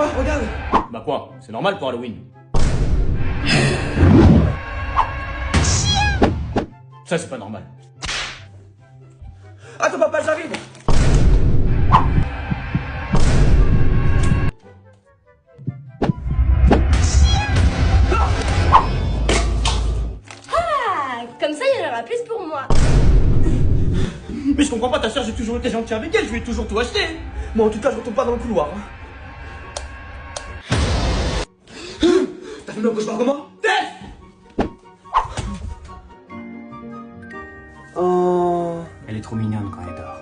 Papa, regarde. Bah quoi? C'est normal pour Halloween. Ça, c'est pas normal. Attends, papa, j'arrive. Ah, comme ça, il y en aura plus pour moi. Mais je comprends pas, ta soeur, j'ai toujours été gentil avec elle, je lui ai toujours tout acheté. Moi, en tout cas, je retourne pas dans le couloir. T'as fait un cauchemar comment? Oh. Elle est trop mignonne quand elle dort.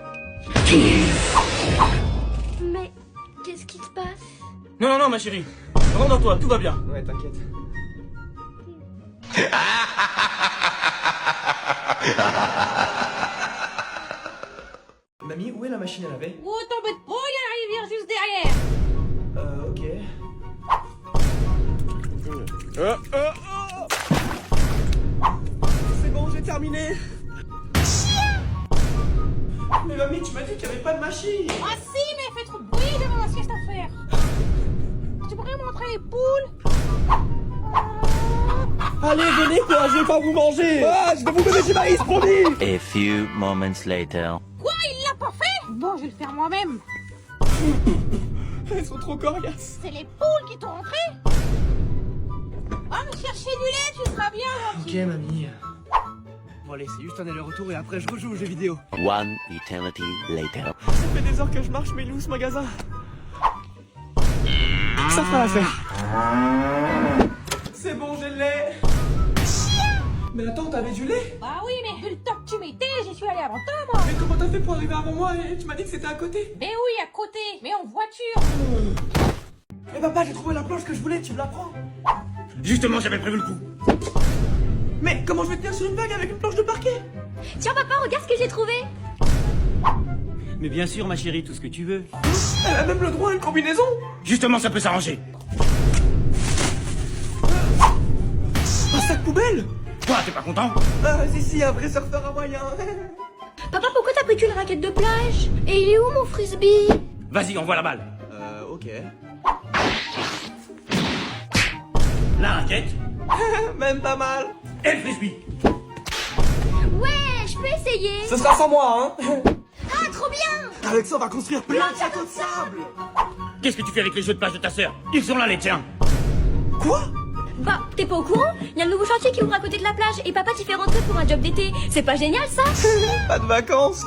Mais qu'est-ce qui se passe? Non, non, non, ma chérie. Rentre dans toi, tout va bien. Ouais, t'inquiète. Mamie, où est la machine à laver? Oh, t'embête pas, il y a la rivière juste derrière. Ok. C'est bon, j'ai terminé. Mais mamie, tu m'as dit qu'il n'y avait pas de machine. Ah si, mais elle fait trop de bruit devant la sieste à faire. Tu pourrais montrer les poules? Allez, venez quoi, je vais pas vous manger. Ah, je vais vous donner du maïs, promis. A few moments later. Quoi, il l'a pas fait? Bon, je vais le faire moi-même. Elles sont trop coriaces. C'est les poules qui t'ont rentré? Va me chercher du lait, tu seras bien gentil. Ok, mamie. Bon allez, c'est juste un aller-retour et après je rejoue aux jeux vidéo. One eternity later. Ça fait des heures que je marche, mais il est où ce magasin? Ça fera l'affaire. C'est bon, j'ai le lait. Mais attends, t'avais du lait? Bah oui, mais vu le temps que tu m'étais, j'y suis allé avant toi, moi. Mais comment t'as fait pour arriver avant moi? Et tu m'as dit que c'était à côté. Mais oui, à côté, mais en voiture. Mais papa, j'ai trouvé la planche que je voulais, tu me la prends? Justement, j'avais prévu le coup. Mais comment je vais tenir sur une vague avec une planche de parquet? Tiens, papa, regarde ce que j'ai trouvé. Mais bien sûr, ma chérie, tout ce que tu veux. Elle a même le droit à une combinaison. Justement, ça peut s'arranger. Un sac poubelle. Quoi, t'es pas content? Ah, si, un vrai surfeur à moyen. Papa, pourquoi t'as pris qu'une raquette de plage? Et il est où mon frisbee? Vas-y, envoie la balle. Ok. La raquette Même pas mal. et le frisbee. Ouais, je peux essayer. Ce sera sans moi, hein. Ah, trop bien. Avec ça, on va construire plein de châteaux de sable. Qu'est-ce que tu fais avec les jeux de plage de ta sœur? Ils sont là, les tiens. Quoi? Bah, t'es pas au courant? Il y a le nouveau chantier qui ouvre à côté de la plage et papa t'y fait rentrer pour un job d'été. C'est pas génial, ça? Pas de vacances.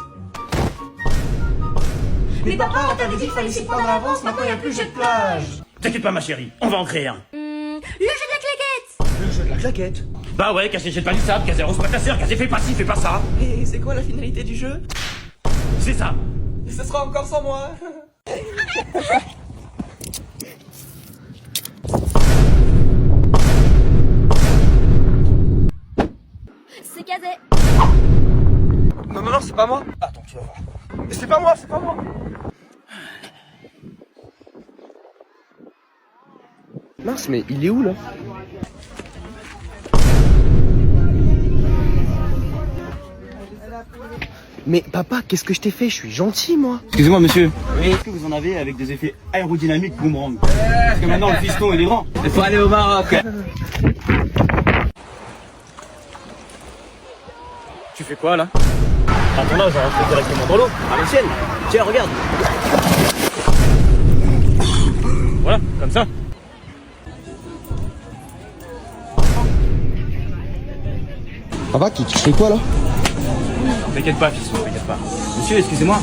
Mais papa, on t'avait dit qu'il fallait s'y prendre à l'avance, maintenant il y a plus de jeu de plage. T'inquiète pas, ma chérie, on va en créer un. Le jeu de la claquette. Le jeu de la claquette. Bah ouais, casser jette pas du sable, casser rose pas ta sœur, casser fais pas ci, fais pas ça. Et c'est quoi la finalité du jeu? C'est ça. Et ce sera encore sans moi. C'est casé. Non, non, non, c'est pas moi. Attends, tu vas voir. C'est pas moi, c'est pas moi. Mince, mais il est où là? Mais papa, qu'est-ce que je t'ai fait? Je suis gentil, moi. Excusez-moi, monsieur. Oui. Est-ce que vous en avez avec des effets aérodynamiques boomerang? Parce que maintenant, le fiston, il est grand. Il faut aller au Maroc. Tu fais quoi, là? À ton âge, on rentre directement dans l'eau. À l'ancienne. Tiens, regarde. Voilà, comme ça. Papa, tu fais quoi là? T'inquiète pas, fiston, t'inquiète pas. Monsieur, excusez-moi.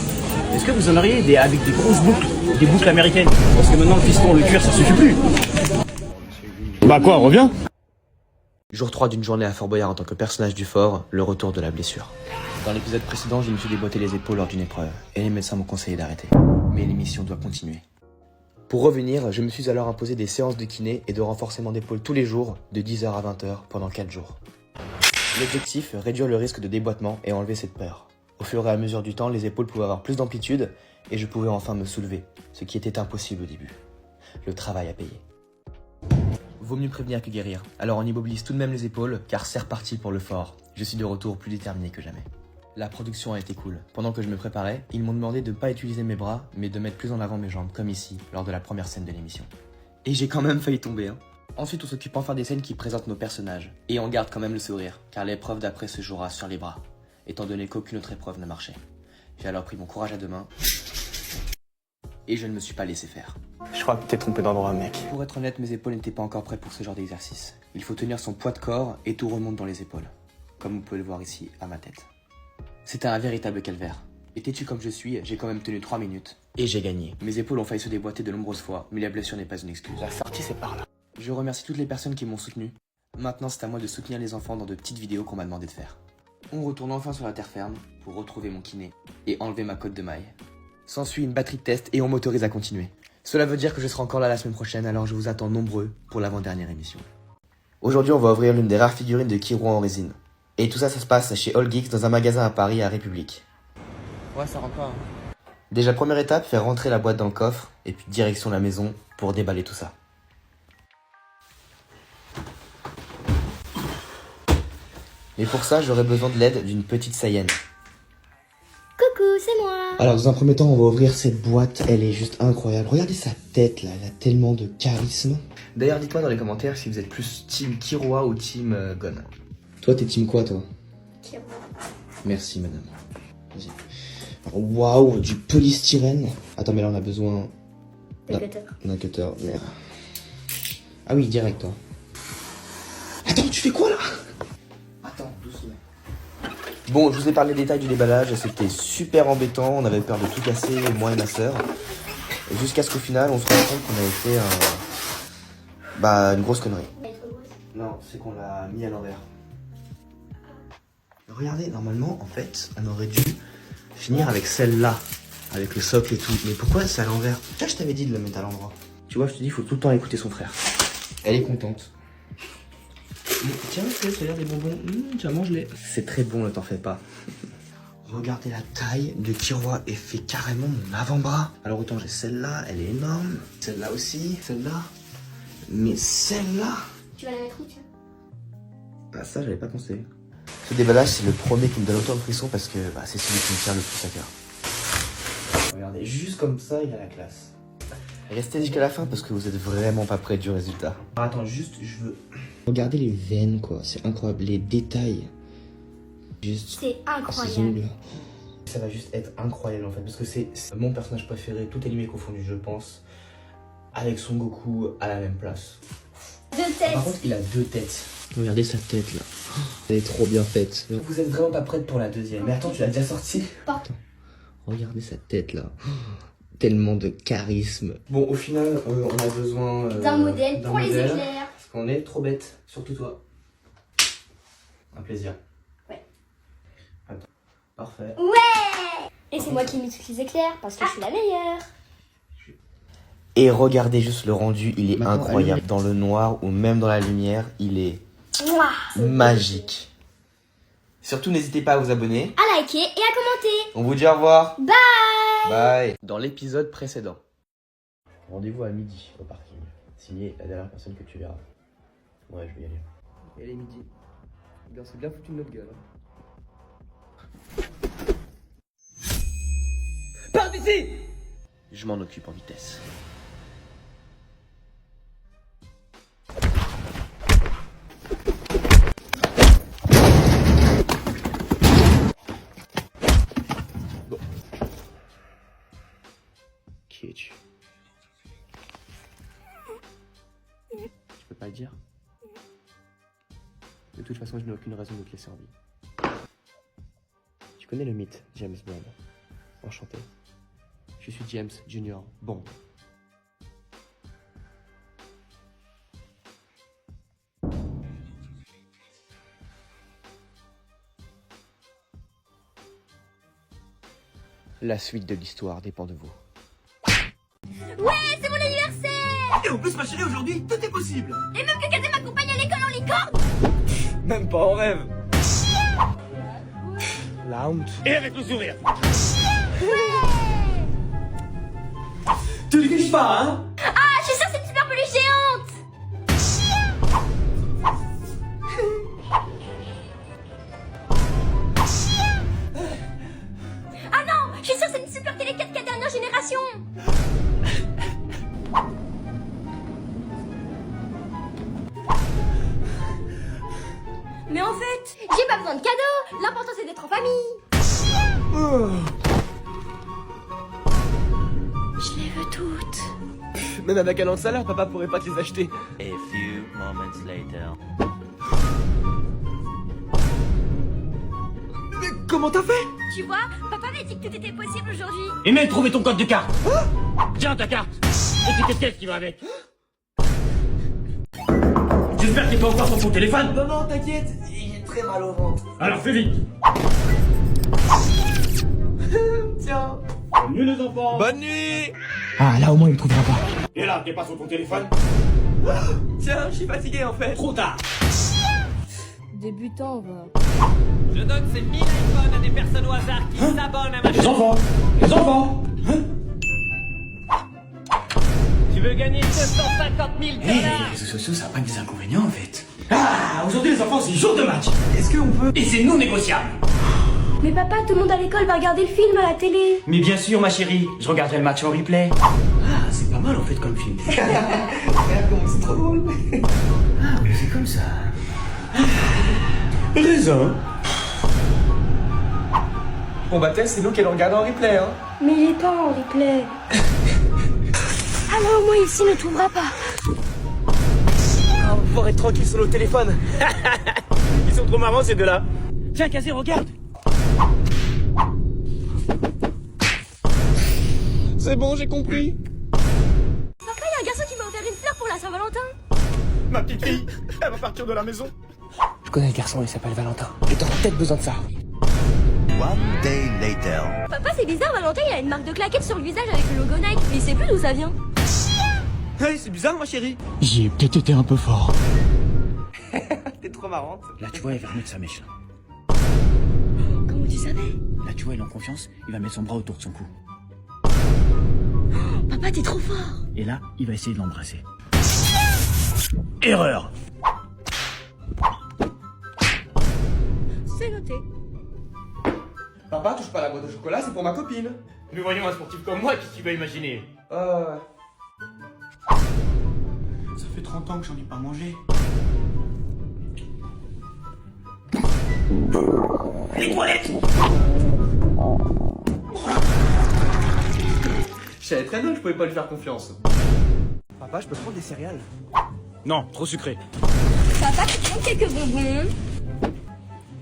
Est-ce que vous en auriez avec des grosses boucles? Des boucles américaines? Parce que maintenant, le fiston, le cuir, ça suffit plus. Bah quoi, reviens? Jour 3 d'une journée à Fort Boyard en tant que personnage du fort, le retour de la blessure. Dans l'épisode précédent, je me suis déboîté les épaules lors d'une épreuve, et les médecins m'ont conseillé d'arrêter. Mais l'émission doit continuer. Pour revenir, je me suis alors imposé des séances de kiné et de renforcement d'épaule tous les jours, de 10h à 20h, pendant 4 jours. L'objectif, réduire le risque de déboîtement et enlever cette peur. Au fur et à mesure du temps, les épaules pouvaient avoir plus d'amplitude, et je pouvais enfin me soulever, ce qui était impossible au début. Le travail à payer. Vaut mieux prévenir que guérir. Alors on immobilise tout de même les épaules, car c'est reparti pour le fort. Je suis de retour plus déterminé que jamais. La production a été cool. Pendant que je me préparais, ils m'ont demandé de ne pas utiliser mes bras, mais de mettre plus en avant mes jambes, comme ici, lors de la première scène de l'émission. Et j'ai quand même failli tomber, hein. Ensuite, on s'occupe enfin des scènes qui présentent nos personnages. Et on garde quand même le sourire, car l'épreuve d'après se jouera sur les bras, étant donné qu'aucune autre épreuve n'a marché. J'ai alors pris mon courage à deux mains, et je ne me suis pas laissé faire. Je crois que t'es trompé d'endroit, mec. Pour être honnête, mes épaules n'étaient pas encore prêtes pour ce genre d'exercice. Il faut tenir son poids de corps et tout remonte dans les épaules. Comme vous pouvez le voir ici, à ma tête. C'était un véritable calvaire. Et têtu comme je suis, j'ai quand même tenu 3 minutes. Et j'ai gagné. Mes épaules ont failli se déboîter de nombreuses fois, mais la blessure n'est pas une excuse. La sortie, c'est par là. Je remercie toutes les personnes qui m'ont soutenu. Maintenant, c'est à moi de soutenir les enfants dans de petites vidéos qu'on m'a demandé de faire. On retourne enfin sur la terre ferme pour retrouver mon kiné et enlever ma cotte de maille. S'ensuit une batterie de test et on m'autorise à continuer. Cela veut dire que je serai encore là la semaine prochaine, alors je vous attends nombreux pour l'avant-dernière émission. Aujourd'hui, on va ouvrir l'une des rares figurines de Kiro en résine. Et tout ça, ça se passe chez All Geeks dans un magasin à Paris, à République. Ouais, ça rentre pas. Hein. Déjà, première étape, faire rentrer la boîte dans le coffre, et puis direction la maison pour déballer tout ça. Et pour ça, j'aurai besoin de l'aide d'une petite Saiyenne. Coucou, c'est moi. Alors dans un premier temps, on va ouvrir cette boîte, elle est juste incroyable. Regardez sa tête là, elle a tellement de charisme. D'ailleurs, dites-moi dans les commentaires si vous êtes plus team Kiroa ou team Gon. Toi, t'es team quoi toi? Kiro. Merci madame. Vas-y. Alors, waouh, du polystyrène. Attends, mais là on a besoin d'un cutter. Merde. Ah oui, direct toi. Attends, tu fais quoi là? Attends, doucement. Bon, je vous ai parlé des détails du déballage, c'était super embêtant, on avait peur de tout casser, moi et ma sœur. Jusqu'à ce qu'au final, on se rende compte qu'on avait fait une grosse connerie. Non, c'est qu'on l'a mis à l'envers. Regardez, normalement, en fait, on aurait dû finir avec celle-là, avec le socle et tout. Mais pourquoi c'est à l'envers? Tiens, je t'avais dit de le mettre à l'endroit. Tu vois, je te dis, il faut tout le temps écouter son frère. Elle est contente. Tiens, ça a l'air des bonbons. Tiens, mange-les. C'est très bon, ne t'en fais pas. Regardez la taille de Kiroa et fait carrément mon avant-bras. Alors autant j'ai celle-là, elle est énorme. Celle-là aussi, celle-là. Mais celle-là... Tu vas la mettre où, tiens? Ah ça, j'avais pas pensé. Ce déballage, c'est le premier qui me donne autant de frissons parce que c'est celui qui me tient le plus à cœur. Regardez, juste comme ça, il a la classe. Restez jusqu'à la fin parce que vous êtes vraiment pas près du résultat. Alors, attends, juste, je veux... Regardez les veines quoi, c'est incroyable, les détails. Juste... C'est incroyable. Ça va juste être incroyable en fait, parce que c'est mon personnage préféré, tout animé confondu je pense, avec Son Goku à la même place. 2 têtes. Par contre il a 2 têtes. Regardez sa tête là. Elle est trop bien faite. Vous êtes vraiment pas prête pour la deuxième. Mais attends, tu l'as déjà sorti? Regardez sa tête là. Tellement de charisme. Bon, au final, on a besoin D'un modèle pour les éclairs. Parce qu'on est trop bête, surtout toi. Un plaisir. Ouais. Attends. Parfait. Ouais. Et c'est moi qui mets toutes les éclairs parce que je suis la meilleure. Et regardez juste le rendu, il est Maintenant, incroyable. allumez. Dans le noir ou même dans la lumière, il est Mouah. magique. Surtout, n'hésitez pas à vous abonner. À liker et à commenter. On vous dit au revoir. Bye. Bye. Dans l'épisode précédent. Rendez-vous à midi au parking. Signé la dernière personne que tu verras. Ouais, je vais y aller. Et les midi. Bien, c'est bien foutu de notre gueule. Pars d'ici! Je m'en occupe en vitesse. Bon. Qui es-tu? Tu peux pas le dire? De toute façon, je n'ai aucune raison de te laisser en vie. Tu connais le mythe, James Bond. Enchanté. Je suis James Junior Bond. La suite de l'histoire dépend de vous. Ouais, c'est mon anniversaire. Et en plus, ma chérie, aujourd'hui, tout est possible! Et même que Kazé m'accompagne à l'école en licorne. Même pas en rêve. La honte. Et avec le sourire. Te néglige pas, hein? Ah, je suis sûre que c'est une super peluche géante. besoin de cadeaux. L'important c'est d'être en famille. Je les veux toutes. Même avec un an de salaire, papa pourrait pas te les acheter. A few moments later. Mais comment t'as fait? Tu vois, papa m'a dit que tout était possible aujourd'hui. Et même trouver ton code de carte. Tiens ta carte. Et tes casquettes qui va avec. J'espère qu'il est pas encore sur ton téléphone. Non, non, t'inquiète, j'ai très mal au ventre. Alors fais vite. Tiens. Bonne nuit les enfants. Bonne nuit. Ah, là au moins il me trouvera pas. Et là, t'es pas sur ton téléphone. Tiens, je suis fatigué en fait. Trop tard. Débutant, va. Je donne ces 1000 iPhones à des personnes au hasard qui s'abonnent à ma Les enfants. Les enfants. Tu veux gagner 250 000 Eh, les $. réseaux sociaux, ça n'a pas que des inconvénients en fait. Ah, aujourd'hui les enfants, c'est jour de match. Est-ce qu'on peut... Et c'est non négociable. Mais papa, tout le monde à l'école va regarder le film à la télé. Mais bien sûr, ma chérie, je regarderai le match en replay. Ah, c'est pas mal en fait comme film. C'est trop drôle. Ah, mais c'est comme ça. Raisin. Bon bah Tess, c'est nous qui allons regarder en replay, hein. Mais il est pas en replay. Alors moi ici ne trouvera pas. On va pouvoir être tranquille sur nos téléphones. Ils sont trop marrants ces deux-là. Tiens, Kazé, regarde. C'est bon, j'ai compris. Papa, il y a un garçon qui m'a offert une fleur pour la Saint-Valentin. Ma petite fille, elle va partir de la maison. Je connais le garçon, il s'appelle Valentin. Et t'auras peut-être besoin de ça. One day later. Papa, c'est bizarre, Valentin, il a une marque de claquettes sur le visage avec le logo Nike. Mais il sait plus d'où ça vient. Hey, c'est bizarre, ma chérie. J'y ai peut-être été un peu fort. T'es trop marrante. Là, tu vois, il va remettre sa mèche. Là, Comment tu savais? là tu vois, il est en confiance, il va mettre son bras autour de son cou. Papa, t'es trop fort. Et là, il va essayer de l'embrasser. Erreur. C'est noté. Papa, touche pas la boîte de chocolat, c'est pour ma copine. Mais voyons, un sportif comme moi, qu'est-ce qu'il va imaginer? Ça fait 30 ans que j'en ai pas mangé. Les toilettes. Je savais très bien que je pouvais pas lui faire confiance. Papa, je peux prendre des céréales? Non, trop sucré. Papa, tu prends quelques bonbons?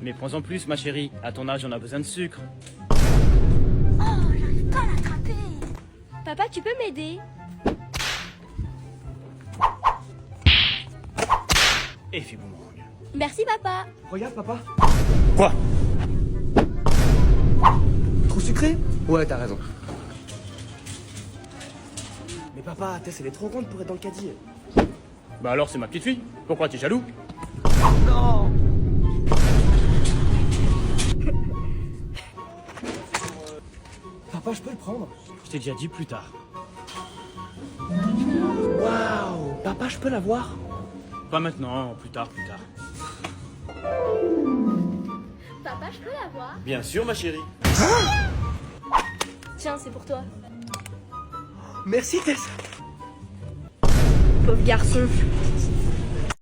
Mais prends-en plus, ma chérie. À ton âge, on a besoin de sucre. Oh, j'arrive pas à l'attraper. Papa, tu peux m'aider? Et fais bon. Merci, papa. Regarde, papa. Quoi? Trop sucré? Ouais, t'as raison. Mais papa, Tess, elle est trop grande pour être dans le caddie. Bah alors, c'est ma petite fille. Pourquoi t'es jaloux? Non. Papa, je peux le prendre? Je t'ai déjà dit plus tard. Waouh. Papa, je peux l'avoir? Pas maintenant, plus tard, plus tard. Papa, je peux l'avoir? Bien sûr, ma chérie. Tiens, c'est pour toi. Merci, Tess. Pauvre garçon.